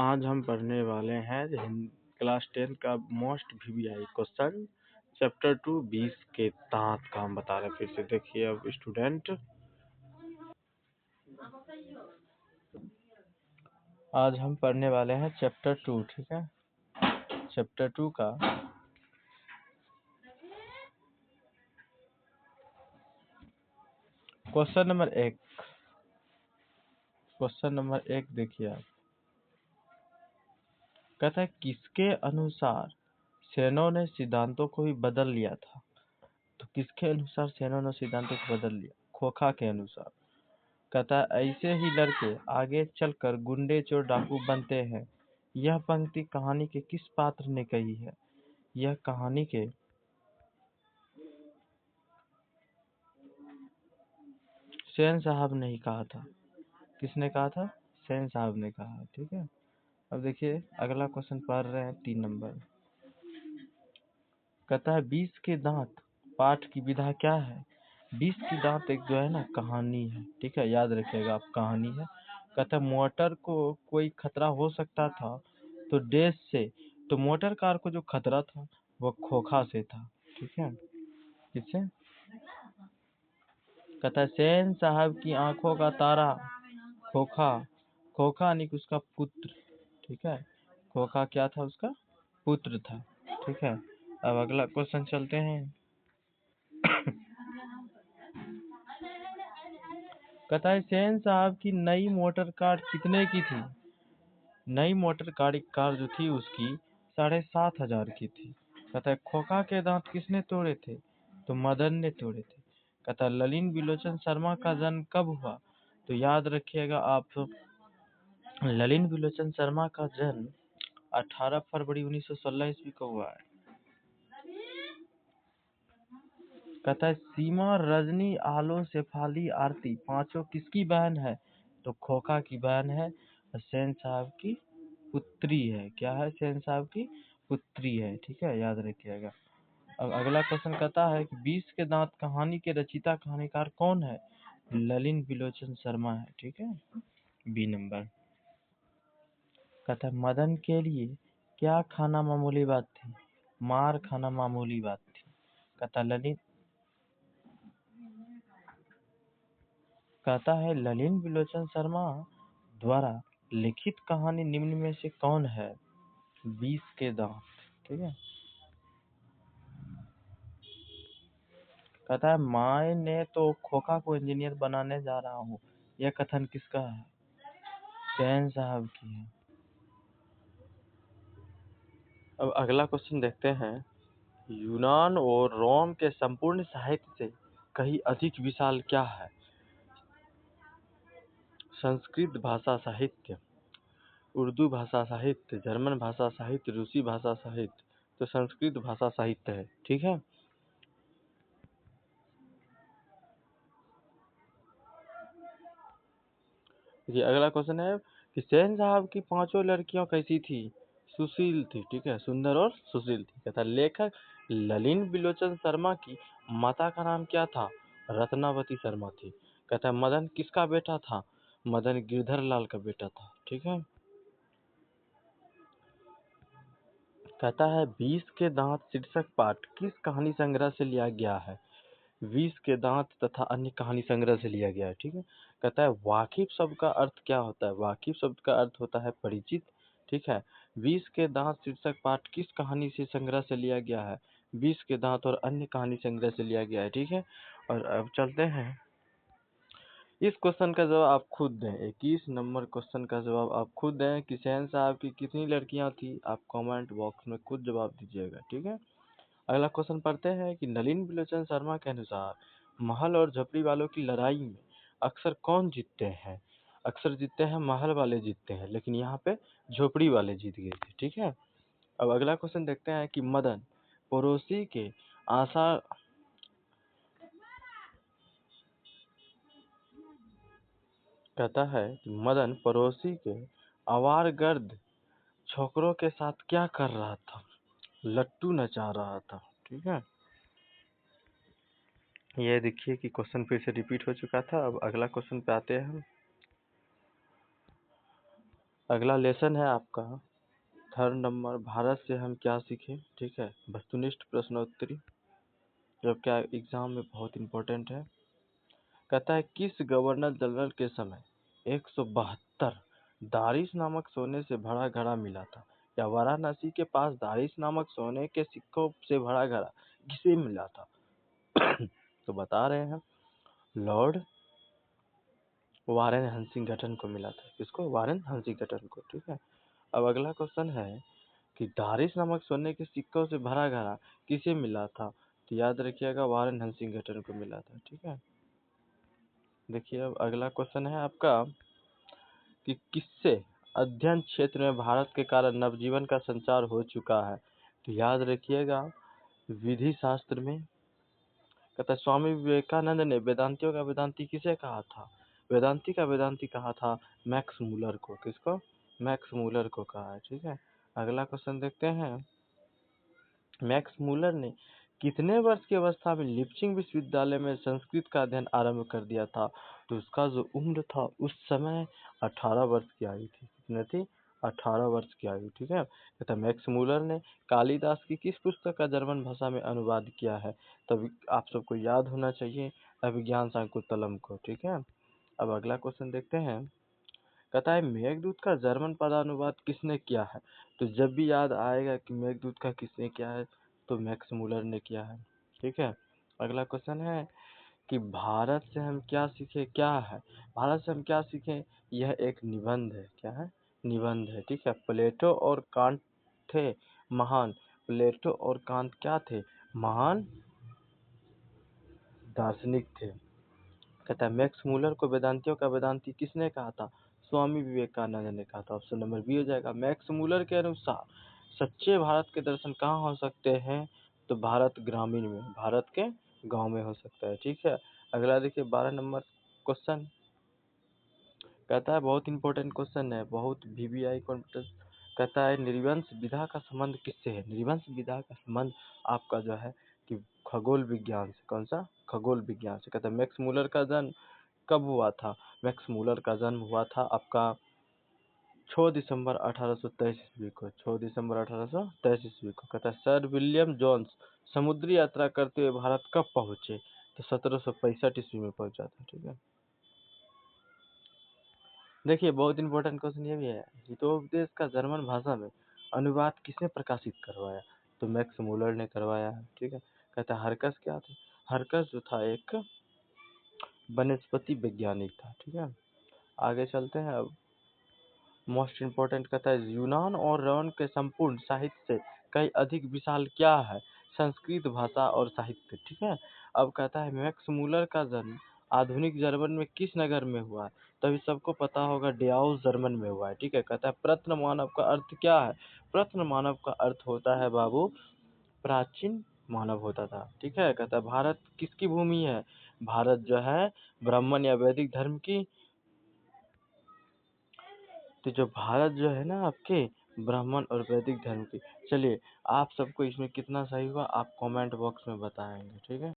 आज हम पढ़ने वाले हैं क्लास 10 का मोस्ट वीवीआई क्वेश्चन चैप्टर 2 20 के दांत का हम बता रहे हैं। फिर से देखिए अब स्टूडेंट, आज हम पढ़ने वाले हैं चैप्टर 2, ठीक है। चैप्टर 2 का क्वेश्चन नंबर 1 देखिए आप। कहता है किसके अनुसार सेनों ने सिद्धांतों को भी बदल लिया था। तो किसके अनुसार सेनों ने सिद्धांतों को बदल लिया? खोखा के अनुसार। कहता है ऐसे ही लड़के आगे चलकर गुंडे चोर डाकू बनते हैं। यह पंक्ति कहानी के किस पात्र ने कही है? यह कहानी के सेन साहब ने ही कहा था। किसने कहा था? सेन साहब ने कहा, ठीक है। अब देखिए अगला क्वेश्चन पढ़ रहे हैं 3 नंबर। कहता है 20 के दांत पाठ की विधा क्या है? 20 की दांत एक जो है ना कहानी है, ठीक है, याद रखिएगा आप, कहानी है। कहता है मोटर को कोई खतरा हो सकता था तो देश से, तो मोटर कार को जो खतरा था वो खोखा से था, ठीक है। किससे? कहता है सेन साहब की आंखों का तारा खोखा, खोखा यानी कि उसका पुत्र, ठीक है। खोखा क्या था? उसका पुत्र था, ठीक है। अब अगला क्वेश्चन चलते हैं। कहता है सेन साहब की नई मोटर कार कितने की थी? नई मोटर कार जो थी उसकी 7,500 की थी। कहता है खोखा के दांत किसने तोड़े थे? तो मदन ने तोड़े थे। कहता है ललिन विलोचन शर्मा का जन्म कब हुआ? तो याद रखिएगा आप, ललिन विलोचन शर्मा का जन्म 18 फरवरी 1916 ईस्वी को हुआ है। कहता है सीमा, रजनी, आलो, शेफाली, आरती पांचों किसकी बहन है? तो खोखा की बहन है और सेन साहब की पुत्री है। क्या है? सेन साहब की पुत्री है, ठीक है, याद रखिएगा। अब अगला क्वेश्चन कहता है कि 20 के दांत कहानी के रचयिता कहानीकार कौन है? ललिन विलोचन शर्मा है, ठीक है, बी नंबर। कहता है मदन के लिए क्या खाना मामूली बात थी? मार खाना मामूली बात थी। कहता है ललिन विलोचन शर्मा द्वारा लिखित कहानी निम्न में से कौन है? 20 के दांत, ठीक है। कहता है माए ने तो खोखा को इंजीनियर बनाने जा रहा हूँ, यह कथन किसका है? सेन साहब की है। अब अगला क्वेश्चन देखते हैं। यूनान और रोम के संपूर्ण साहित्य से कहीं अधिक विशाल क्या है? संस्कृत भाषा साहित्य, उर्दू भाषा साहित्य, जर्मन भाषा साहित्य, रूसी भाषा साहित्य। तो संस्कृत भाषा साहित्य है, ठीक है। ये अगला क्वेश्चन है कि सेन साहब की पांचों लड़कियां कैसी थी? सुशील थी, ठीक है, सुंदर और सुशील थी। कहता लेखक ललिन विलोचन शर्मा की माता का नाम क्या था? रत्नावती शर्मा थी। कहता है मदन किसका बेटा था? मदन गिरधर लाल का बेटा था, ठीक है। कहता है 20 के दांत शीर्षक पाठ किस कहानी संग्रह से लिया गया है? 20 के दांत तथा अन्य कहानी संग्रह से लिया गया है, ठीक है। कहता है वाकिफ शब्द का अर्थ क्या होता है? वाकिफ शब्द का अर्थ होता है परिचित, ठीक है। 20 के दांत शीर्षक पाठ किस कहानी से संग्रह से लिया गया है? 20 के दांत और अन्य कहानी संग्रह से लिया गया है, ठीक है। और अब चलते हैं, इस क्वेश्चन का जवाब आप खुद दें। 21 नंबर क्वेश्चन का जवाब आप खुद दें कि सेन साहब की कितनी लड़कियां थी। आप कमेंट बॉक्स में खुद जवाब दीजिएगा, ठीक है। अगला क्वेश्चन पढ़ते हैं कि नलिन विलोचन शर्मा के अनुसार महल और झोपड़ी वालों की लड़ाई में अक्सर कौन जीतते हैं? अक्सर जीतते हैं महल वाले जीतते हैं, लेकिन यहाँ पे झोपड़ी वाले जीत गए थे, ठीक है। अब अगला क्वेश्चन देखते हैं कि मदन पड़ोसी के आशा, कहता है कि मदन पड़ोसी के आवारगर्द छोकरों के साथ क्या कर रहा था? लट्टू नचा रहा था, ठीक है। ये देखिए कि क्वेश्चन फिर से रिपीट हो चुका था। अब अगला क्वेश्चन पे आते हैं हम। अगला लेसन है आपका थर्ड नंबर, भारत से हम क्या सीखे। ठीक है, वस्तुनिष्ठ प्रश्नोत्तरी, जो क्या एग्जाम में बहुत इंपॉर्टेंट है। कहता है किस गवर्नर जनरल के समय 172 दारिश नामक सोने से भरा घड़ा मिला था, या वाराणसी के पास दारिश नामक सोने के सिक्कों से भरा घड़ा किसे मिला था। तो बता रहे हैं लॉर्ड वारेन हंटिंगटन को मिला था। किसको? वारेन हंटिंगटन को। ठीक है, अब अगला क्वेश्चन है कि दारिश नामक सोने के सिक्कों से भरा घड़ा किसे मिला था। तो याद रखिएगा वारेन हंटिंगटन को मिला था। ठीक है, देखिए अब अगला क्वेश्चन है आपका कि किससे अध्ययन क्षेत्र में भारत के कारण नवजीवन का संचार हो चुका है। तो याद रखिएगा विधि शास्त्र में। कहता है स्वामी विवेकानंद ने वेदांतियों का वेदांती किसे कहा था। वेदांती का वेदांती कहा था मैक्स मूलर को। किसको? मैक्स मूलर को कहा है। ठीक है, अगला क्वेश्चन देखते हैं। मैक्स मूलर ने कितने वर्ष की अवस्था में लिप्सिंग विश्वविद्यालय में संस्कृत का अध्ययन आरंभ कर दिया था। तो उसका जो उम्र था उस समय 18 वर्ष की आयु थी। कितनी थी? 18 वर्ष की आयु। ठीक है, कहता मैक्स मूलर ने कालिदास की किस पुस्तक का जर्मन भाषा में अनुवाद किया है। तब आप सबको याद होना चाहिए अभिज्ञान शाकुंतलम को। ठीक है, अब अगला क्वेश्चन देखते हैं। कहता है मेघदूत का जर्मन पदानुवाद किसने किया है। तो जब भी याद आएगा कि मेघदूत का किसने किया है तो मैक्स मूलर ने किया है। ठीक है, अगला क्वेश्चन है कि भारत से हम क्या सीखे। क्या है भारत से हम क्या सीखे? यह एक निबंध है। क्या है? निबंध है। ठीक है, प्लेटो और कांट थे महान। प्लेटो और कांट क्या थे? महान दार्शनिक थे। कहता है मैक्स मूलर को वेदांतियों का वेदांती किसने कहा था। स्वामी विवेकानंद ने कहा था। ऑप्शन नंबर बी हो जाएगा। मैक्स मूलर के अनुसार सच्चे भारत के दर्शन कहाँ हो सकते हैं। तो भारत ग्रामीण में, भारत के गांव में हो सकता है। ठीक है, अगला देखिए 12 नंबर क्वेश्चन। कहता है बहुत इंपॉर्टेंट क्वेश्चन है, बहुत वीवीआई कॉन्टेस्ट। कहता है निर्वंश विधा का संबंध किससे है। निर्वंश विधा का संबंध आपका जो है कि खगोल विज्ञान से। कौन सा? खगोल विज्ञान से। कहता है मैक्स मूलर का जन्म कब हुआ था। मैक्स मूलर का जन्म हुआ था आपका 6 दिसंबर 1823 ईस्वी को। 6 दिसंबर 1823 ईस्वी को। कहता है सर विलियम जोन्स समुद्री यात्रा करते हुए भारत कब पहुंचे। तो 1765 ईस्वी में पहुंचा था। ठीक है, देखिए बहुत इंपॉर्टेंट क्वेश्चन ये भी है। हितोपदेश का जर्मन भाषा में अनुवाद किसने प्रकाशित करवाया। तो मैक्स मूलर ने करवाया है। ठीक है, कहता है हरकस क्या थे। हरकस जो था एक वनस्पति वैज्ञानिक था। ठीक है, आगे चलते हैं। अब मोस्ट इम्पोर्टेंट कहता है यूनान और रोम के संपूर्ण साहित्य से कई अधिक विशाल क्या है। संस्कृत भाषा और साहित्य। ठीक है, अब कहता है मैक्स मूलर का जन्म आधुनिक जर्मन में किस नगर में हुआ है। तभी सबको पता होगा डियाउस जर्मन में हुआ है। ठीक है, कहता है प्रत्न मानव का अर्थ क्या है। प्रत्न मानव का अर्थ होता है बाबू प्राचीन मानव होता था। ठीक है, कहता है भारत किसकी भूमि है। भारत जो है ब्राह्मण या वैदिक धर्म की। तो जो भारत जो है ना आपके ब्राह्मण और वैदिक धर्म की। चलिए आप सबको इसमें कितना सही हुआ आप कमेंट बॉक्स में बताएंगे। ठीक है।